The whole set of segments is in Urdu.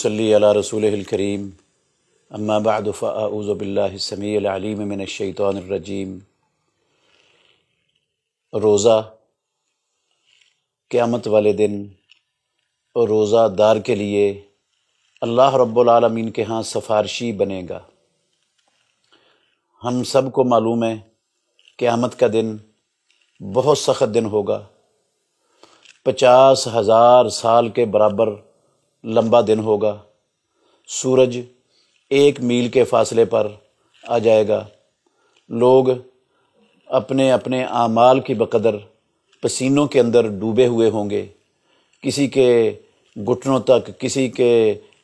نصلی علی رسولہ الکریم اما بعد فاعوذ باللہ السمیع العلیم من الشیطان الرجیم۔ روزہ قیامت والے دن روزہ دار کے لیے اللہ رب العالمین کے ہاں سفارشی بنے گا۔ ہم سب کو معلوم ہے قیامت کا دن بہت سخت دن ہوگا، 50,000 سال کے برابر لمبا دن ہوگا۔ سورج 1 میل کے فاصلے پر آ جائے گا، لوگ اپنے اپنے اعمال کی بقدر پسینوں کے اندر ڈوبے ہوئے ہوں گے، کسی کے گھٹنوں تک، کسی کے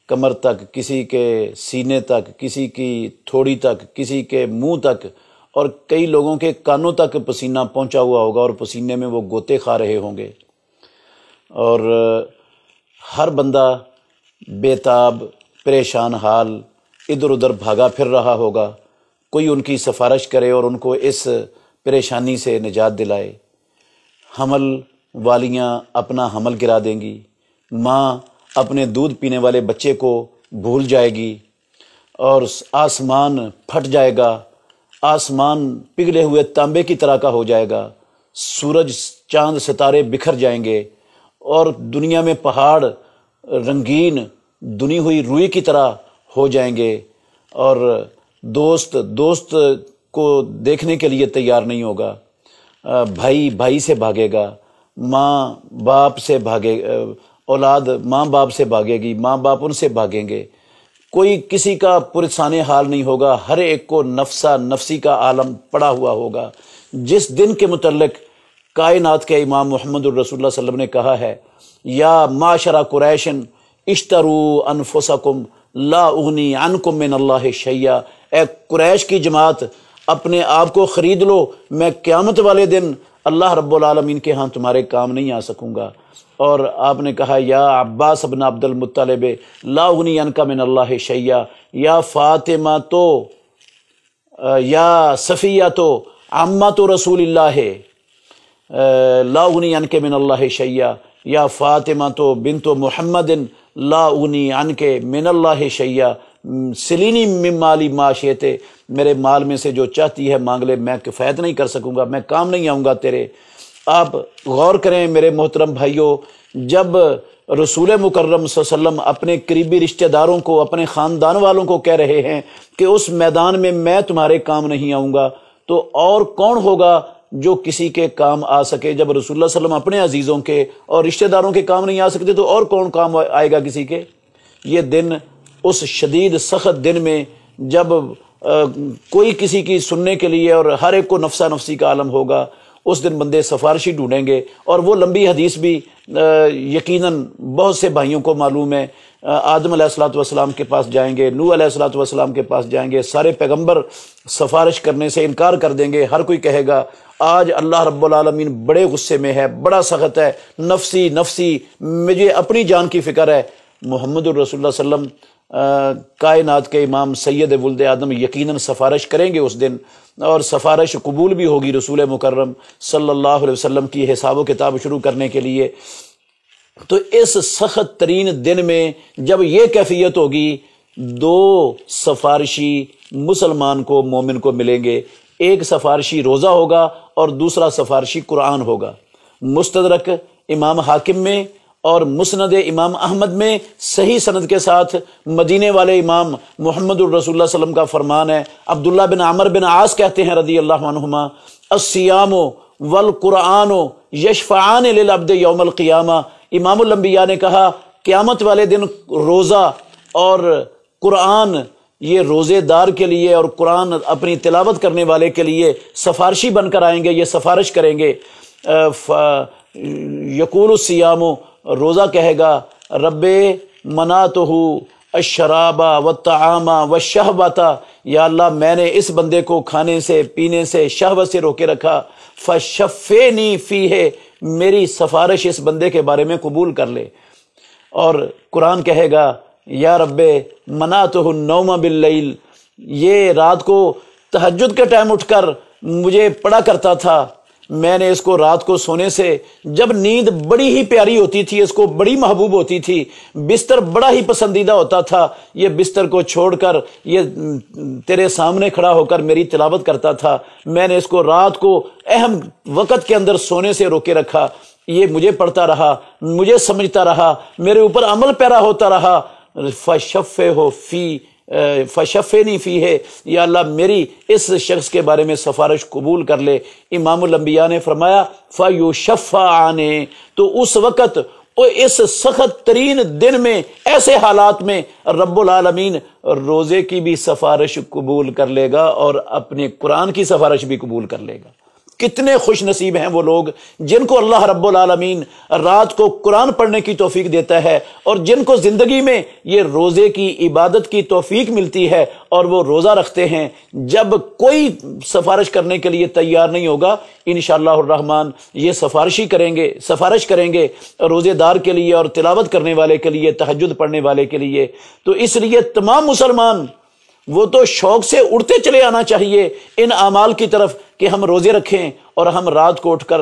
کمر تک، کسی کے سینے تک، کسی کی تھوڑی تک، کسی کے منہ تک، اور کئی لوگوں کے کانوں تک پسینہ پہنچا ہوا ہوگا اور پسینے میں وہ غوطے کھا رہے ہوں گے، اور ہر بندہ بے تاب پریشان حال ادھر ادھر بھاگا پھر رہا ہوگا، کوئی ان کی سفارش کرے اور ان کو اس پریشانی سے نجات دلائے۔ حمل والیاں اپنا حمل گرا دیں گی، ماں اپنے دودھ پینے والے بچے کو بھول جائے گی، اور آسمان پھٹ جائے گا، آسمان پگھلے ہوئے تانبے کی طرح کا ہو جائے گا، سورج چاند ستارے بکھر جائیں گے، اور دنیا میں پہاڑ رنگین دنی ہوئی روئی کی طرح ہو جائیں گے، اور دوست کو دیکھنے کے لیے تیار نہیں ہوگا، بھائی بھائی سے بھاگے گا، ماں باپ سے اولاد ماں باپ سے بھاگے گی، ماں باپ ان سے بھاگیں گے، کوئی کسی کا پرسان حال نہیں ہوگا، ہر ایک کو نفسا نفسی کا عالم پڑا ہوا ہوگا۔ جس دن کے متعلق کائنات کے امام محمد الرسول اللہ صلی اللہ علیہ وسلم نے کہا ہے، یا معاشر قریش اشتروا انفسکم لا اغنی عنکم من اللہ شیئا، اے قریش کی جماعت اپنے آپ کو خرید لو، میں قیامت والے دن اللہ رب العالمین کے ہاں تمہارے کام نہیں آ سکوں گا۔ اور آپ نے کہا، یا عباس ابن عبد المطلب لا اغنی عنک من اللہ شیئا، یا فاطمہ تو یا صفیہ تو عمہ تو رسول اللہ لا اغنی عنک من اللہ شیئا، یا فاطمہ تو بنت محمد لا اغنی عنک من اللہ شیئا، سلینی من مالی ما شئت، میرے مال میں سے جو چاہتی ہے مانگ لے، میں کفایت نہیں کر سکوں گا، میں کام نہیں آؤں گا تیرے۔ آپ غور کریں میرے محترم بھائیوں، جب رسول مکرم صلی اللہ علیہ وسلم اپنے قریبی رشتہ داروں کو، اپنے خاندان والوں کو کہہ رہے ہیں کہ اس میدان میں تمہارے کام نہیں آؤں گا، تو اور کون ہوگا جو کسی کے کام آ سکے؟ جب رسول اللہ صلی اللہ علیہ وسلم اپنے عزیزوں کے اور رشتہ داروں کے کام نہیں آ سکتے تو اور کون کام آئے گا کسی کے؟ یہ دن، اس شدید سخت دن میں جب کوئی کسی کی سننے کے لیے اور ہر ایک کو نفسا نفسی کا عالم ہوگا، اس دن بندے سفارشی ڈھونڈیں گے، اور وہ لمبی حدیث بھی یقیناً بہت سے بھائیوں کو معلوم ہے۔ آدم علیہ الصلوۃ والسلام کے پاس جائیں گے، نوح علیہ الصلوۃ والسلام کے پاس جائیں گے، سارے پیغمبر سفارش کرنے سے انکار کر دیں گے، ہر کوئی کہے گا آج اللہ رب العالمین بڑے غصے میں ہے، بڑا سخت ہے، نفسی نفسی، مجھے اپنی جان کی فکر ہے۔ محمد الرسول اللہ صلی اللہ علیہ وسلم کائنات کے امام سید ولد آدم یقیناً سفارش کریں گے اس دن، اور سفارش قبول بھی ہوگی رسول مکرم صلی اللہ علیہ وسلم کی حساب و کتاب شروع کرنے کے لیے۔ تو اس سخت ترین دن میں جب یہ کیفیت ہوگی، 2 سفارشی مسلمان کو، مومن کو ملیں گے، ایک سفارشی روزہ ہوگا اور دوسرا سفارشی قرآن ہوگا۔ مستدرک امام حاکم میں اور مسند امام احمد میں صحیح سند کے ساتھ مدینے والے امام محمد الرسول اللہ صلی اللہ علیہ وسلم کا فرمان ہے، عبداللہ بن عمر بن عاص کہتے ہیں رضی اللہ عنہما، الصیام والقرآن یشفعان للعبد یوم القیامہ، امام الانبیاء نے کہا قیامت والے دن روزہ اور قرآن یہ روزے دار کے لیے اور قرآن اپنی تلاوت کرنے والے کے لیے سفارشی بن کر آئیں گے، یہ سفارش کریں گے۔ یقول الصیام، روزہ کہے گا رب منعتہ الشراب والطعام والشہوۃ، یا اللہ میں نے اس بندے کو کھانے سے، پینے سے، شہوت سے روکے رکھا، فشفینی فیہ، میری سفارش اس بندے کے بارے میں قبول کر لے۔ اور قرآن کہے گا یا رب منعتہ النوم باللیل، یہ رات کو تہجد کے ٹائم اٹھ کر مجھے پڑھا کرتا تھا، میں نے اس کو رات کو سونے سے، جب نیند بڑی ہی پیاری ہوتی تھی، اس کو بڑی محبوب ہوتی تھی، بستر بڑا ہی پسندیدہ ہوتا تھا، یہ بستر کو چھوڑ کر یہ تیرے سامنے کھڑا ہو کر میری تلاوت کرتا تھا، میں نے اس کو رات کو اہم وقت کے اندر سونے سے روکے رکھا، یہ مجھے پڑھتا رہا، مجھے سمجھتا رہا، میرے اوپر عمل پیرا ہوتا رہا۔ فشفنی فی ہے، یا اللہ میری اس شخص کے بارے میں سفارش قبول کر لے۔ امام الانبیاء نے فرمایا فیشفعان، تو اس وقت اس سخت ترین دن میں، ایسے حالات میں رب العالمین روزے کی بھی سفارش قبول کر لے گا اور اپنے قرآن کی سفارش بھی قبول کر لے گا۔ کتنے خوش نصیب ہیں وہ لوگ جن کو اللہ رب العالمین رات کو قرآن پڑھنے کی توفیق دیتا ہے، اور جن کو زندگی میں یہ روزے کی عبادت کی توفیق ملتی ہے اور وہ روزہ رکھتے ہیں۔ جب کوئی سفارش کرنے کے لیے تیار نہیں ہوگا، انشاءاللہ الرحمن یہ سفارش کریں گے روزے دار کے لیے اور تلاوت کرنے والے کے لیے، تہجد پڑھنے والے کے لیے۔ تو اس لیے تمام مسلمان وہ تو شوق سے اڑتے چلے آنا چاہیے ان اعمال کی طرف کہ ہم روزے رکھیں اور ہم رات کو اٹھ کر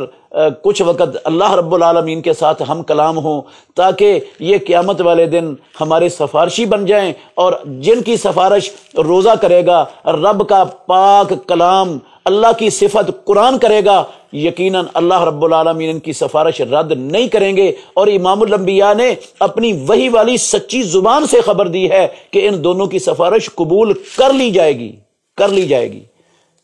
کچھ وقت اللہ رب العالمین کے ساتھ ہم کلام ہوں، تاکہ یہ قیامت والے دن ہمارے سفارشی بن جائیں، اور جن کی سفارش روزہ کرے گا، رب کا پاک کلام، اللہ کی صفت قرآن کرے گا، یقیناً اللہ رب العالمین ان کی سفارش رد نہیں کریں گے۔ اور امام الانبیاء نے اپنی وحی والی سچی زبان سے خبر دی ہے کہ ان دونوں کی سفارش قبول کر لی جائے گی۔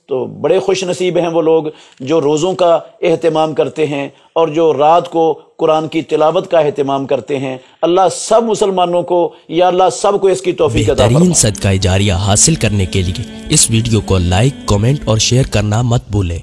تو بڑے خوش نصیب ہیں وہ لوگ جو روزوں کا اہتمام کرتے ہیں اور جو رات کو قرآن کی تلاوت کا اہتمام کرتے ہیں۔ اللہ سب مسلمانوں کو، یا اللہ سب کو اس کی توفیق عطا فرمائے۔ بہترین صدقہ جاریہ حاصل کرنے کے لیے اس ویڈیو کو لائک، کمنٹ اور شیئر کرنا مت بھولیں۔